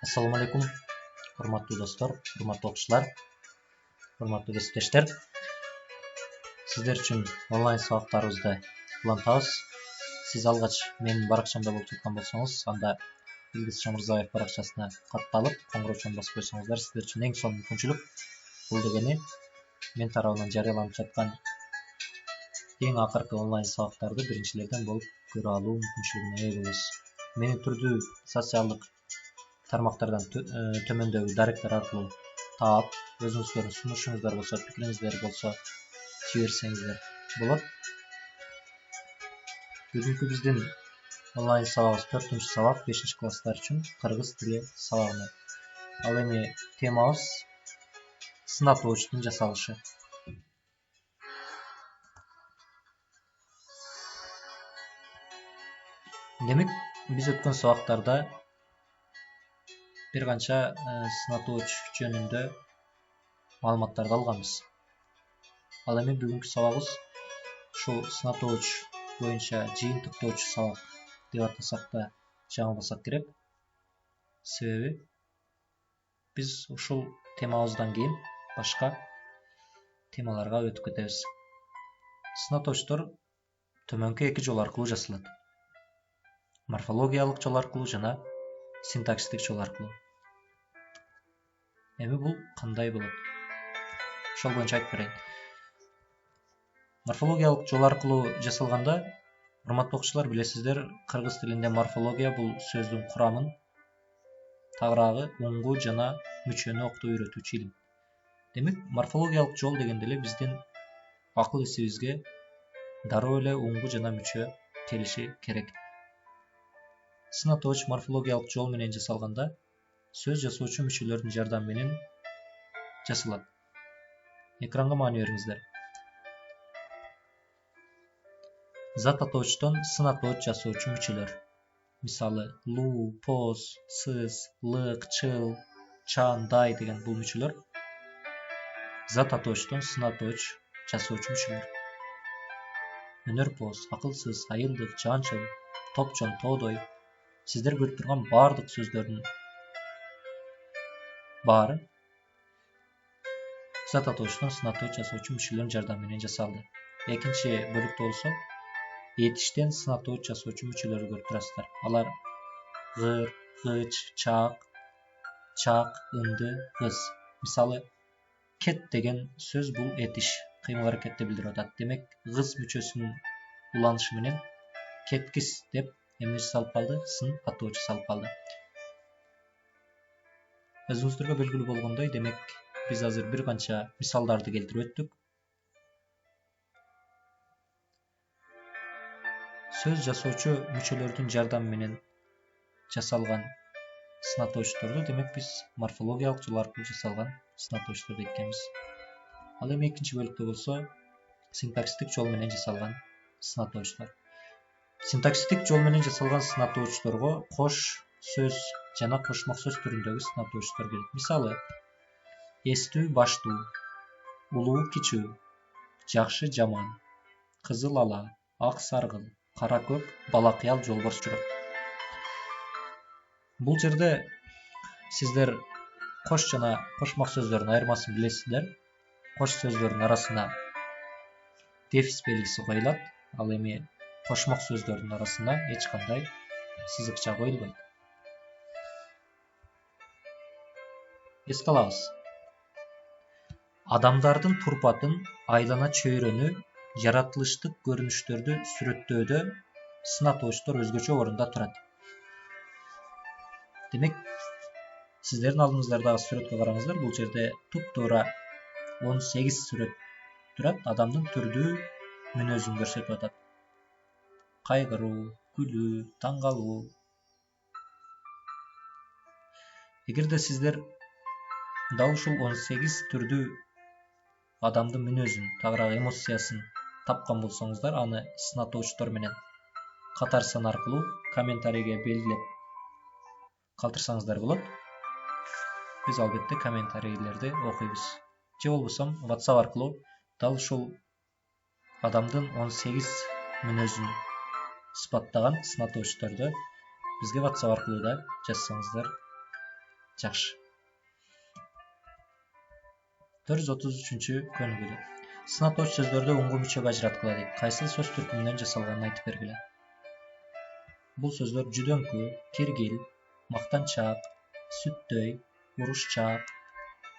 Assalamu alaikum, hurmatli do'stlar, hurmatli o'quvchilar, hurmatli kasbdoshlar. Sizlar uchun onlayn sabaqlarimizni ulantabыз. Siz algaч менин баракчамда болуп жаткан болсоңуз, анда Илгиз Шамырзаев баракчасына катталып, коңгуроочуну басып койсоңуздар, сиздер үчүн эң сонун мүмкүнчүлүк. Бул дегени мен тарабынан жарыяланып жаткан эң акыркы онлайн сабактарды биринчилерден болуп көрө алуу мүмкүнчүлүгүнө ээ болосуз. Мени түрдүү социалдык тармактардан төмөндөгү даректер аркылуу таап, өзүңүздөрдүн сунушуңуздар болсо, пикириңиздер болсо жиберсеңиздер болот. Бүгүнкү биздин онлайн сабагыбыз 4-сабак 5-класстар үчүн кыргыз тили сабагына. Ал эми темабыз сынатоочтун жасалышы. Демек, биз өткөн сабактарда бир канча сынатооч жөнүндө маалыматтарды алганбыз. Ал эми бүгүнкү сабагыбыз ушул сынатооч боюнча жыйынтыктоочу сабак деп атасак да жаңылбасак керек. Себеби биз ушул темабыздан кийин башка темаларга өтүп кетебиз. Сынатоочтор төмөнкү эки жол аркылуу жасалат. Морфологиялык жол аркылуу жана синтаксистик жол аркылуу. Эми бул кандай болот? Ошол боюнча айтып берейин. Морфологиялык жол аркылуу жасалганда, урматтуу окуучулар, билесиздер, кыргыз тилинде морфология бул сөздүн курамын, тагыраагы, уңгу жана мүчөнү окутуп үйрөтүүчү илим. Демек, морфологиялык жол дегенде эле биздин акыл эсибизге дароо эле уңгу жана мүчө келиши керек. Сынатооч морфологиялык жол менен жасалганда, сөз жасоочу мүчөлөрдүн жардамы менен жасалат. Экранга маани бериңиздер. Зат атоочтон сынатооч жасоочу мүчөлөр. Мисалы, луу, поз, сыз, лык, чыл, чан, дай деген бул мүчөлөр зат атоочтон сынатооч жасоочу мүчөлөр. Өнөр-поз, акылсыз, айылдык, жанчыл, топчон, тоодой. Сиздер көрүп турган баардык сөздөрдүн баары зат атоочтон сынатооч жасоочу мүчөлөрдүн жардамы менен жасалды. Экинчи бөлүктө болсо этиштен сынатооч жасоочу мүчөлөрдү көрүп турасыздар. Алар гыр, гыч, чак, ынды, гыз. Мисалы, кет деген сөз бул этиш, кыймыл аракетти билдирип атат. Демек, гыз мүчөсүнүн уланышы менен кеткис деп эмнеси салып калды? Сын атоочу салып калды. Өзүңүздөргө белгилүү болгондой, демек, биз азыр бир канча мисалдарды келтирип өттүк. Сөз жасоочу мүчөлөрдүн жардамы менен жасалган сынатоочторду, демек, биз морфологиялык жол аркылуу жасалган сынатоочтор деп экенбиз. Ал эми экинчи бөлүктө болсо синтаксистик жол менен жасалган сынатоочтор. Синтаксистик жол менен жасалган сынатоочторго кош сөз жана кошмок сөз түрүндөгү сынатоочтор келет. Мисалы, эстүү, баштуу, улуу, кичүү, жакшы, жаман, кызыл, ала, ак, саргыл, кара, көк, балакыял, жолборс, журак. Бул жерде сиздер кош жана кошмок сөздөрдүн айырмасын билесиздер. Кош сөздөрдүн арасына дефис белгиси коюлат, ал эми кошмок сөздөрдүн арасына эч кандай сызыкча коюлбайт. Эске алабыз. Адамдардын турпатын, айлана чөйрөнү, жаратылыштык көрүнүштөрдү сүрөттөөдө сынатоочтор өзгөчө орунда турат. Демек, сиздердин алдыңыздардағы сүрөткө караңыздар. Бул жерде туп-туура 18 сүрөт турат. Адамдын түрдүү мүнөзүн көрсөтүп атат. Кайгыруу, күлүү, таң калуу. Эгерде сиздер дал ушул 18 түрдүү адамдын мүнөзүн, тагыраагы эмоциясын тапкан болсоңуздар, аны сынатоочтор менен катар сан аркылуу комментарийге белгилеп калтырсаңыздар болот. Биз албетте комментарийлерди окуйбуз. Же болбосо WhatsApp аркылуу дал ушул адамдын 18 мүнөзүн сыпаттаган сынатоочторду бизге WhatsApp аркылуу да жазсаңыздар Жакшы. 433 көнүгүлү. Сынатуучу сөздөрдү уңгу мүчөгө ажыраткыла дейт. Кайсыл сөз түркүмүнөн жасалганын айтып бергиле. Бул сөздөр жүдөңкү, киргил, мактанчаак, сүттөй, урушчаак,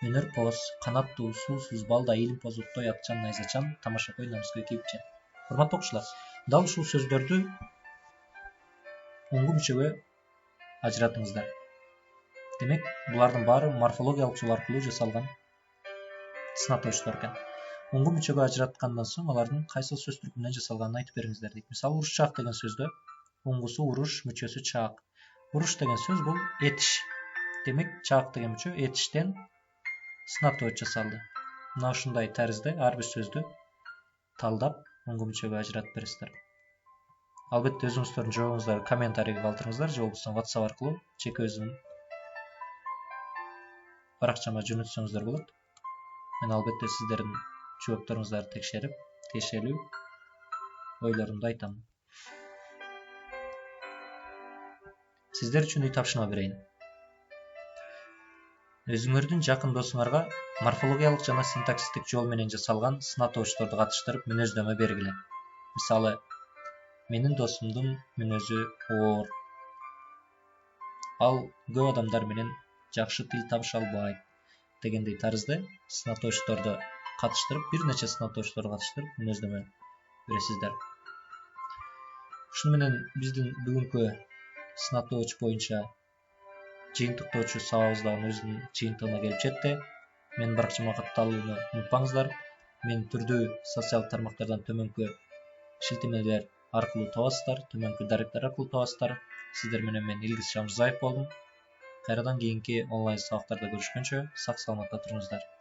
өнөрпоз, канаттуу, суусуз, балда, илимпоз, уттой, акчан, найзачан, тамашакой, намыскөй, кийипчен. Урматтуу окуучулар, дал ушул сөздөрдү уңгу мүчөгө ажыратыңыздар. Демек, булардын баары морфологиялык жол аркылуу жасалган сынатоочтор экен. Уңгу мүчөгө ажыраткандан соң алардын кайсыл сөз түркүмүнөн жасалганын айтып бериңиздер дейт. Мисалы, урушчаак деген сөздө уңгусу уруш, мүчөсү чаак. Уруш деген сөз бул этиш. Демек, чаак деген мүчө этиштен сынатооч жасалды. Мына ушундай тарызда ар бир сөздү талдап уңгу мүчөгө ажыратып бересиздер. Албетте өзүңүздөрдүн жообуңуздарды комментарийге калтырыңыздар, же болбосо WhatsApp аркылуу жеке өзүмдүн баракчама жөнөтсөңүздөр болот. Мен албетте сиздердин жоопторуңуздарды текшерип, тиешелүү ойлорумду айтам. Сиздер үчүн үй тапшырма берейин. Өзүңөрдүн жакын досуңарга морфологиялык жана синтаксистик жол менен жасалган сынатоочторду катыштырып мүнөздөмө бергиле. Мисалы, менин досумдун мүнөзү оор. Ал көп адамдар менен жакшы тил табыша албайт дегендей тарызда сынатоочторду катыштырып, бир нече сынатоочторду катыштырып мүнөздөмө бересиздер. Ушуну менен биздин бүгүнкү сынатооч боюнча жыйынтыктоочу сабагыбыз дагы өзүнүн жыйынтыгына келип жетти. Менин баракчама катталууну унутпаңыздар. Мени түрдүү социалдык тармактардан төмөнкү шилтемелер аркылуу табасыздар, төмөнкү даректер аркылуу табасыздар. Сиздер менен мен Илгиз Шамырзаев болдум. Кайрадан кийинки онлайн сабактарда көрүшкөнчө сак саламатта туруңуздар.